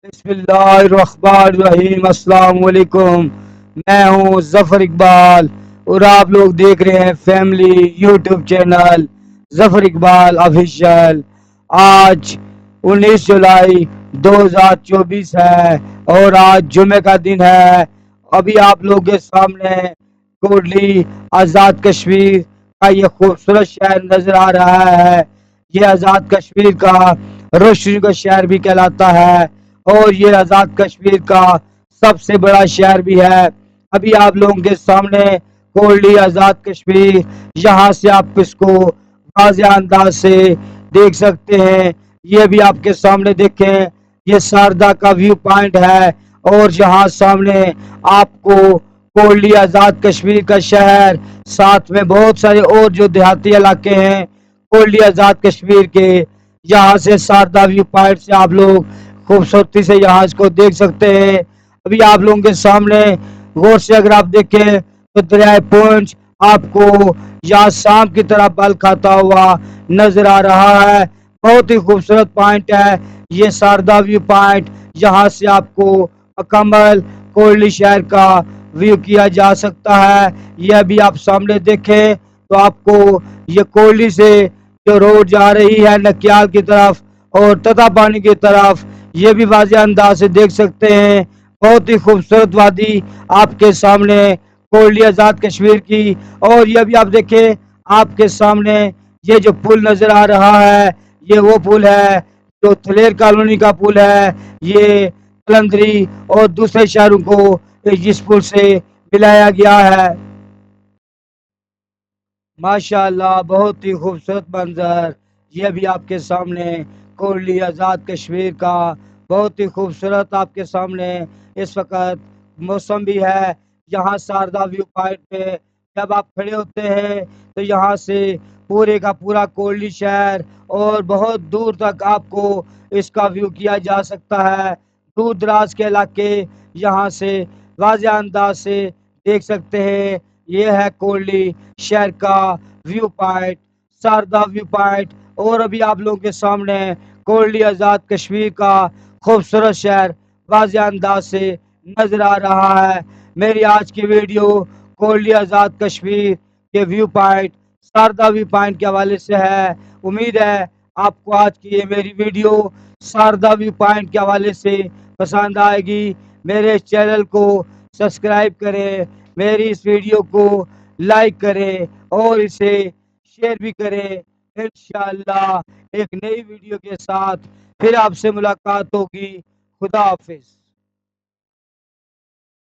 بسم اللہ الرحمن الرحیم، السلام علیکم۔ میں ہوں ظفر اقبال اور آپ لوگ دیکھ رہے ہیں فیملی یوٹیوب چینل ظفر اقبال آفیشیل۔ آج 19 جولائی 2024 ہے اور آج جمعے کا دن ہے۔ ابھی آپ لوگ کے سامنے کوٹلی آزاد کشمیر کا یہ خوبصورت شہر نظر آ رہا ہے۔ یہ آزاد کشمیر کا روشنی کا شہر بھی کہلاتا ہے اور یہ آزاد کشمیر کا سب سے بڑا شہر بھی ہے۔ ابھی آپ لوگوں کے سامنے کوٹلی آزاد کشمیر، یہاں سے آپ اس کو واضح انداز سے دیکھ سکتے ہیں۔ یہ بھی آپ کے سامنے دیکھیں، یہ ساردہ کا ویو پوائنٹ ہے اور یہاں سامنے آپ کو کوٹلی آزاد کشمیر کا شہر، ساتھ میں بہت سارے اور جو دیہاتی علاقے ہیں کوٹلی آزاد کشمیر کے، یہاں سے ساردہ ویو پوائنٹ سے آپ لوگ خوبصورتی سے یہاں اس کو دیکھ سکتے ہیں۔ ابھی آپ لوگوں کے سامنے غور سے اگر آپ دیکھیں تو دریائے پونچھ آپ کو یہاں شام کی طرح بل کھاتا ہوا نظر آ رہا ہے۔ بہت ہی خوبصورت پوائنٹ ہے یہ ساردہ ویو پوائنٹ، یہاں سے آپ کو مکمل کوٹلی شہر کا ویو کیا جا سکتا ہے۔ یہ ابھی آپ سامنے دیکھیں تو آپ کو یہ کوٹلی سے جو روڈ جا رہی ہے نکیال کی طرف اور تتا پانی کی طرف، یہ بھی واضح انداز سے دیکھ سکتے ہیں۔ بہت ہی خوبصورت وادی آپ کے سامنے کوٹلی آزاد کشمیر کی۔ اور یہ بھی آپ دیکھیں آپ کے سامنے یہ جو پل نظر آ رہا ہے، یہ وہ پل ہے جو تھلیر کالونی کا پل ہے۔ یہ کلندری اور دوسرے شہروں کو اس پل سے ملایا گیا ہے۔ ماشاءاللہ بہت ہی خوبصورت منظر یہ بھی آپ کے سامنے کوٹلی آزاد کشمیر کا، بہت ہی خوبصورت آپ کے سامنے اس وقت موسم بھی ہے۔ یہاں ساردہ ویو پوائنٹ پہ جب آپ کھڑے ہوتے ہیں تو یہاں سے پورے کا پورا کوٹلی شہر اور بہت دور تک آپ کو اس کا ویو کیا جا سکتا ہے۔ دور دراز کے علاقے یہاں سے واضح انداز سے دیکھ سکتے ہیں۔ یہ ہے کوٹلی شہر کا ویو پوائنٹ، ساردہ ویو پوائنٹ۔ اور ابھی آپ لوگوں کے سامنے کوٹلی آزاد کشمیر کا خوبصورت شہر واضح انداز سے نظر آ رہا ہے۔ میری آج کی ویڈیو کوٹلی آزاد کشمیر کے ویو پوائنٹ، ساردہ ویو پوائنٹ کے حوالے سے ہے۔ امید ہے آپ کو آج کی یہ میری ویڈیو ساردہ ویو پوائنٹ کے حوالے سے پسند آئے گی۔ میرے چینل کو سبسکرائب کریں، میری اس ویڈیو کو لائک کریں اور اسے شیئر بھی کریں۔ انشاءاللہ ایک نئی ویڈیو کے ساتھ پھر آپ سے ملاقات ہوگی۔ خدا حافظ۔